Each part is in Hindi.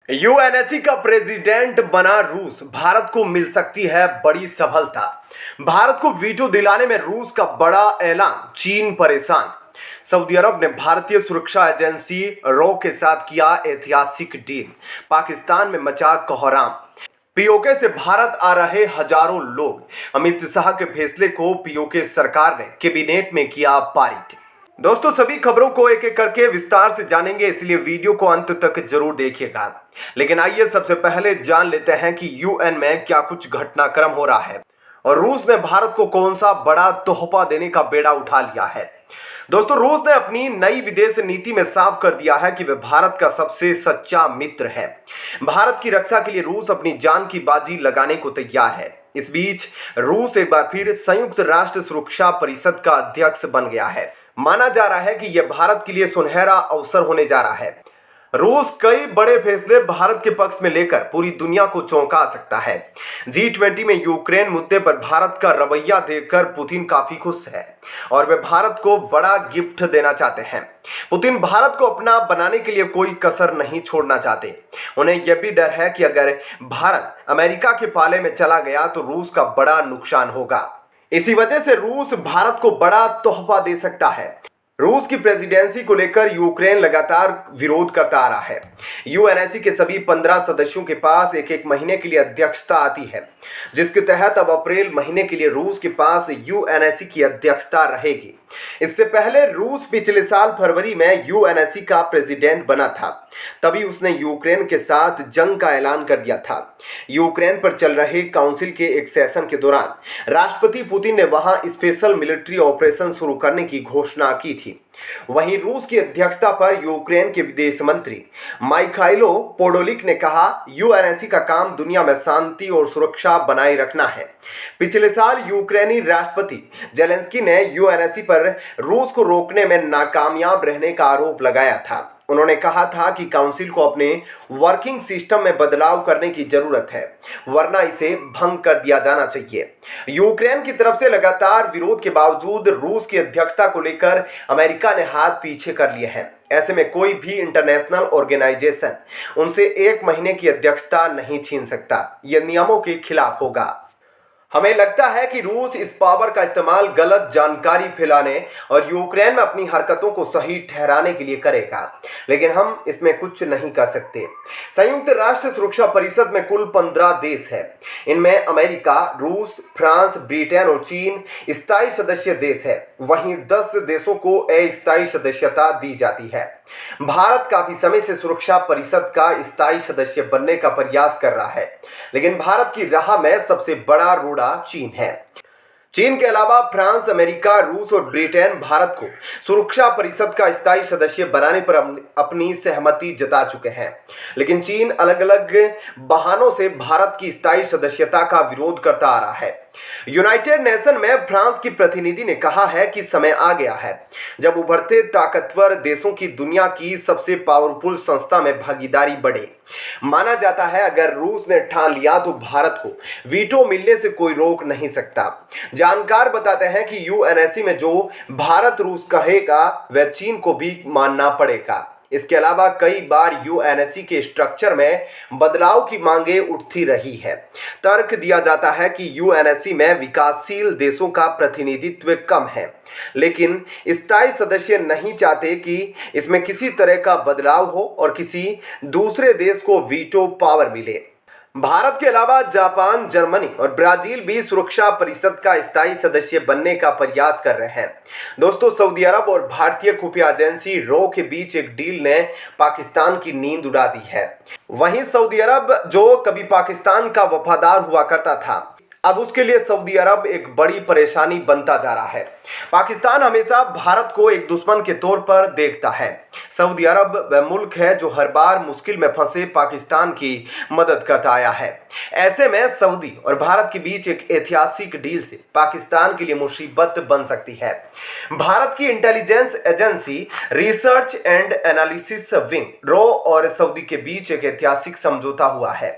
यूएनएससी का प्रेसिडेंट बना रूस, भारत को मिल सकती है बड़ी सफलता। भारत को वीटो दिलाने में रूस का बड़ा ऐलान, चीन परेशान। सऊदी अरब ने भारतीय सुरक्षा एजेंसी रॉ के साथ किया ऐतिहासिक डील। पाकिस्तान में मचा कोहराम। पीओके से भारत आ रहे हजारों लोग। अमित शाह के फैसले को पीओके सरकार ने कैबिनेट में किया पारित। दोस्तों, सभी खबरों को एक एक करके विस्तार से जानेंगे, इसलिए वीडियो को अंत तक जरूर देखिएगा। लेकिन आइए सबसे पहले जान लेते हैं कि यूएन में क्या कुछ घटनाक्रम हो रहा है और रूस ने भारत को कौन सा बड़ा तोहफा देने का बेड़ा उठा लिया है। दोस्तों, रूस ने अपनी नई विदेश नीति में साफ कर दिया है कि वह भारत का सबसे सच्चा मित्र है। भारत की रक्षा के लिए रूस अपनी जान की बाजी लगाने को तैयार है। इस बीच रूस एक बार फिर संयुक्त राष्ट्र सुरक्षा परिषद का अध्यक्ष बन गया है। माना जा रहा है कि यह भारत के लिए सुनहरा अवसर होने जा रहा है। रूस कई बड़े फैसले भारत के पक्ष में लेकर पूरी दुनिया को चौंका सकता है। G20 में यूक्रेन मुद्दे पर भारत का रवैया देखकर पुतिन काफी खुश है और वे भारत को बड़ा गिफ्ट देना चाहते हैं। पुतिन भारत को अपना बनाने के लिए कोई कसर नहीं छोड़ना चाहते। उन्हें यह भी डर है कि अगर भारत अमेरिका के पाले में चला गया तो रूस का बड़ा नुकसान होगा। इसी वजह से रूस भारत को बड़ा तोहफा दे सकता है। रूस की प्रेसिडेंसी को लेकर यूक्रेन लगातार विरोध करता आ रहा है। यूएनएससी के सभी 15 सदस्यों के पास एक एक महीने के लिए अध्यक्षता आती है, जिसके तहत अब अप्रैल महीने के लिए रूस के पास यूएनएससी की अध्यक्षता रहेगी। इससे पहले रूस पिछले साल फरवरी में यूएनएससी का प्रेसिडेंट बना था। तभी उसने यूक्रेन के साथ जंग का ऐलान कर दिया था। यूक्रेन पर चल रहे काउंसिल के एक सेशन के दौरान राष्ट्रपति पुतिन ने वहां स्पेशल मिलिट्री ऑपरेशन शुरू करने की घोषणा की थी। वहीं रूस की अध्यक्षता पर यूक्रेन के विदेश मंत्री माइखाइलो पोडोलिक ने कहा, यूएनएससी का काम दुनिया में शांति और सुरक्षा बनाए रखना है। पिछले साल यूक्रेनी राष्ट्रपति जेलेंस्की ने यूएनएससी पर रूस को रोकने में नाकामयाब रहने का आरोप लगाया था। उन्होंने कहा था कि काउंसिल को अपने वर्किंग सिस्टम में बदलाव करने की जरूरत है, वरना इसे भंग कर दिया जाना चाहिए। यूक्रेन की तरफ से लगातार विरोध के बावजूद रूस की अध्यक्षता को लेकर अमेरिका ने हाथ पीछे कर लिए हैं। ऐसे में कोई भी इंटरनेशनल ऑर्गेनाइजेशन उनसे एक महीने की अध्यक्षता नहीं छीन सकता। यह नियमों के खिलाफ होगा। हमें लगता है कि रूस इस पावर का इस्तेमाल गलत जानकारी फैलाने और यूक्रेन में अपनी हरकतों को सही ठहराने के लिए करेगा, लेकिन हम इसमें कुछ नहीं कर सकते। संयुक्त राष्ट्र सुरक्षा परिषद में कुल 15 देश है। इनमें अमेरिका, रूस, फ्रांस, ब्रिटेन और चीन स्थायी सदस्य देश है। वहीं 10 देशों को अस्थायी सदस्यता दी जाती है। भारत काफी समय से सुरक्षा परिषद का स्थायी सदस्य बनने का प्रयास कर रहा है, लेकिन भारत की राह में सबसे बड़ा रोड़ा चीन है। चीन के अलावा फ्रांस, अमेरिका, रूस और ब्रिटेन भारत को सुरक्षा परिषद का स्थायी सदस्य बनाने पर अपनी सहमति जता चुके हैं, लेकिन चीन अलग अलग बहानों से भारत की स्थायी सदस्यता का विरोध करता आ रहा है। यूनाइटेड नेशन में फ्रांस की प्रतिनिधि ने कहा है कि समय आ गया है जब उभरते ताकतवर देशों की दुनिया की सबसे पावरफुल संस्था में भागीदारी बढ़े। माना जाता है अगर रूस ने ठान लिया तो भारत को वीटो मिलने से कोई रोक नहीं सकता। जानकार बताते हैं कि यूएनएससी में जो भारत रूस कहेगा वह चीन को भी मानना पड़ेगा। इसके अलावा कई बार यूएनएससी के स्ट्रक्चर में बदलाव की मांगे उठती रही है। तर्क दिया जाता है कि यूएनएससी में विकासशील देशों का प्रतिनिधित्व कम है, लेकिन स्थायी सदस्य नहीं चाहते कि इसमें किसी तरह का बदलाव हो और किसी दूसरे देश को वीटो पावर मिले। भारत के अलावा जापान, जर्मनी और ब्राजील भी सुरक्षा परिषद का स्थायी सदस्य बनने का प्रयास कर रहे हैं। दोस्तों, सऊदी अरब और भारतीय खुफिया एजेंसी रॉ के बीच एक डील ने पाकिस्तान की नींद उड़ा दी है। वहीं सऊदी अरब जो कभी पाकिस्तान का वफादार हुआ करता था, अब उसके लिए सऊदी अरब एक बड़ी परेशानी बनता जा रहा है। पाकिस्तान हमेशा भारत को एक दुश्मन के तौर पर देखता है। सऊदी अरब वह मुल्क है जो हर बार मुश्किल में फंसे पाकिस्तान की मदद करता आया है। ऐसे में सऊदी और भारत के बीच एक ऐतिहासिक डील से पाकिस्तान के लिए मुसीबत बन सकती है। भारत की intelligence agency research and analysis wing raw और सऊदी के बीच एक ऐतिहासिक समझौता हुआ है।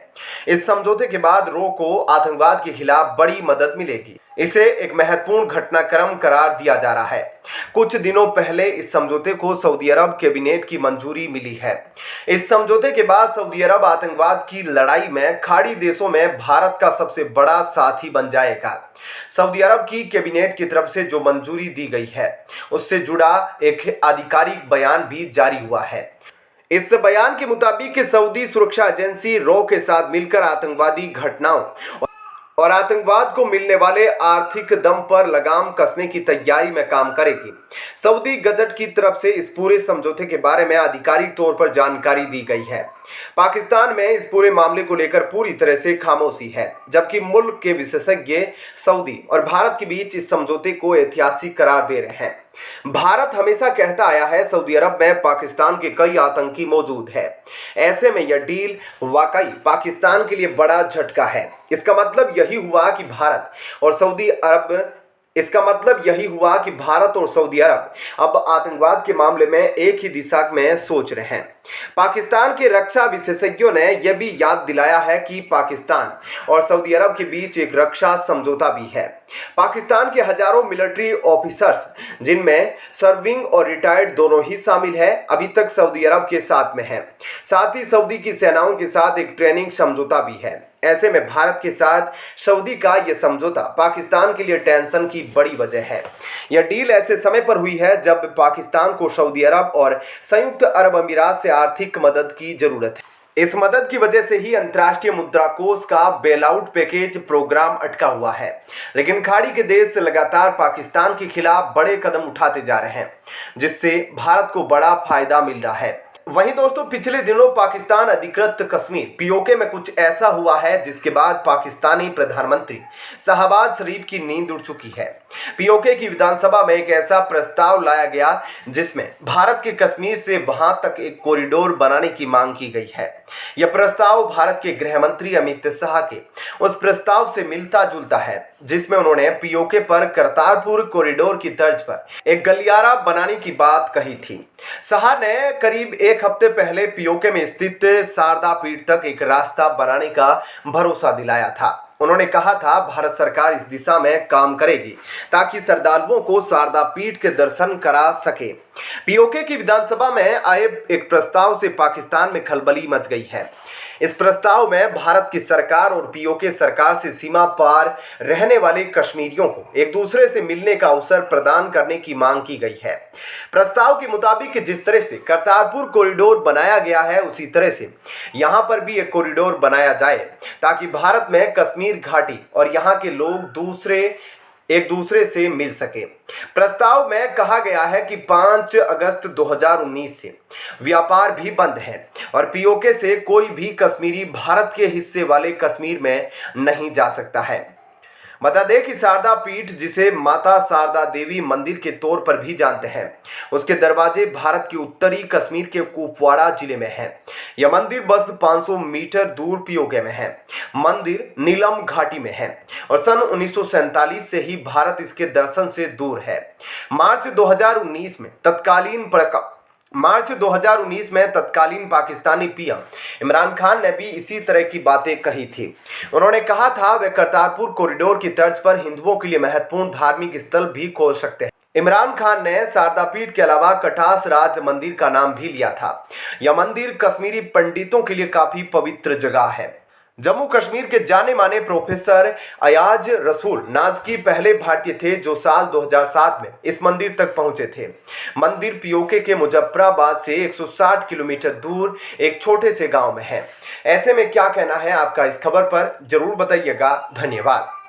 इस समझौते के बाद रॉ को आतंकवाद के खिलाफ खिलाफ बड़ी मदद मिलेगी। इसे एक महत्वपूर्ण घटनाक्रम करार दिया जा रहा है। कुछ दिनों पहले इस समझौते को सऊदी अरब कैबिनेट की मंजूरी मिली है। इस समझौते के बाद सऊदी अरब आतंकवाद की लड़ाई में खाड़ी देशों में भारत का सबसे बड़ा साथी बन जाएगा। सऊदी अरब की कैबिनेट की तरफ से जो मंजूरी दी गई है उससे जुड़ा एक आधिकारिक बयान भी जारी हुआ है। इस बयान के मुताबिक सऊदी सुरक्षा एजेंसी रॉ के साथ मिलकर आतंकवादी घटनाओं और आतंकवाद को मिलने वाले आर्थिक दम पर लगाम कसने की तैयारी में काम करेगी। सऊदी गजट की तरफ से इस पूरे समझौते के बारे में आधिकारिक तौर पर जानकारी दी गई है। पाकिस्तान में इस पूरे मामले को लेकर पूरी तरह से खामोशी है, जबकि मुल्क के विशेषज्ञ सऊदी और भारत के बीच इस समझौते को ऐतिहासिक करार दे रहे हैं। भारत हमेशा कहता आया है सऊदी अरब में पाकिस्तान के कई आतंकी मौजूद है। ऐसे में यह डील वाकई पाकिस्तान के लिए बड़ा झटका है। इसका मतलब यही हुआ कि भारत और सऊदी अरब अब आतंकवाद के मामले में एक ही दिशा में सोच रहे हैं। पाकिस्तान के रक्षा विशेषज्ञों ने यह भी याद दिलाया है कि पाकिस्तान और सऊदी अरब के बीच एक रक्षा समझौता भी है। पाकिस्तान के हजारों मिलिट्री ऑफिसर्स, जिनमें सर्विंग और रिटायर्ड दोनों ही शामिल है, अभी तक सऊदी अरब के साथ में है। साथ ही सऊदी की सेनाओं के साथ एक ट्रेनिंग समझौता भी है। ऐसे में भारत के साथ सऊदी का यह समझौता पाकिस्तान के लिए टेंशन की बड़ी वजह है। यह डील ऐसे समय पर हुई है जब पाकिस्तान को सऊदी अरब और संयुक्त अरब अमीरात से आर्थिक मदद की जरूरत है। इस मदद की वजह से ही अंतर्राष्ट्रीय मुद्रा कोष का बेल आउट पैकेज प्रोग्राम अटका हुआ है। लेकिन खाड़ी के देश लगातार पाकिस्तान के खिलाफ बड़े कदम उठाते जा रहे हैं, जिससे भारत को बड़ा फायदा मिल रहा है। वहीं दोस्तों, पिछले दिनों पाकिस्तान अधिकृत कश्मीर पीओके में कुछ ऐसा हुआ है जिसके बाद पाकिस्तानी प्रधानमंत्री शहबाज शरीफ की नींद उड़ चुकी है। पीओके की विधानसभा में एक ऐसा प्रस्ताव लाया गया जिसमें भारत के कश्मीर से वहां तक एक कॉरिडोर बनाने की मांग की गई है। यह प्रस्ताव भारत के गृह मंत्री अमित शाह के उस प्रस्ताव से मिलता जुलता है जिसमें उन्होंने पीओके पर करतारपुर कॉरिडोर की तर्ज पर एक गलियारा बनाने की बात कही थी। शाह ने करीब एक हफ्ते पहले पीओके में स्थित शारदा पीठ तक एक रास्ता बनाने का भरोसा दिलाया था। उन्होंने कहा था भारत सरकार इस दिशा में काम करेगी ताकि श्रद्धालुओं को शारदा पीठ के दर्शन करा सके। पीओके की विधानसभा में आए एक प्रस्ताव से पाकिस्तान में खलबली मच गई है। इस प्रस्ताव में भारत की सरकार और पीओके सरकार से सीमा पार रहने वाले कश्मीरियों को एक दूसरे से मिलने का अवसर प्रदान करने की मांग की गई है। प्रस्ताव के मुताबिक जिस तरह से करतारपुर कॉरिडोर बनाया गया है उसी तरह से यहाँ पर भी एक कॉरिडोर बनाया जाए ताकि भारत में कश्मीर घाटी और यहाँ के लोग एक दूसरे से मिल सके। प्रस्ताव में कहा गया है कि 5 अगस्त 2019 से व्यापार भी बंद है और पीओके से कोई भी कश्मीरी भारत के हिस्से वाले कश्मीर में नहीं जा सकता है। बता दें कि शारदा पीठ, जिसे माता शारदा देवी मंदिर के तौर पर भी जानते हैं, उसके दरवाजे भारत के उत्तरी कश्मीर के कुपवाड़ा जिले में है। यह मंदिर बस 500 मीटर दूर पीओके में है। मंदिर नीलम घाटी में है और सन 1947 से ही भारत इसके दर्शन से दूर है। मार्च 2019 में तत्कालीन पाकिस्तानी पीएम इमरान खान ने भी इसी तरह की बातें कही थी। उन्होंने कहा था वे करतारपुर कॉरिडोर की तर्ज पर हिंदुओं के लिए महत्वपूर्ण धार्मिक स्थल भी खोल सकते हैं। इमरान खान ने शारदा पीठ के अलावा कटास राज मंदिर का नाम भी लिया था। यह मंदिर कश्मीरी पंडितों के लिए काफी पवित्र जगह है। जम्मू कश्मीर के जाने माने प्रोफेसर अयाज रसूल नाजकी पहले भारतीय थे जो साल 2007 में इस मंदिर तक पहुंचे थे। मंदिर पीओके के मुजफ्फराबाद से 160 किलोमीटर दूर एक छोटे से गांव में है। ऐसे में क्या कहना है आपका इस खबर पर, जरूर बताइएगा। धन्यवाद।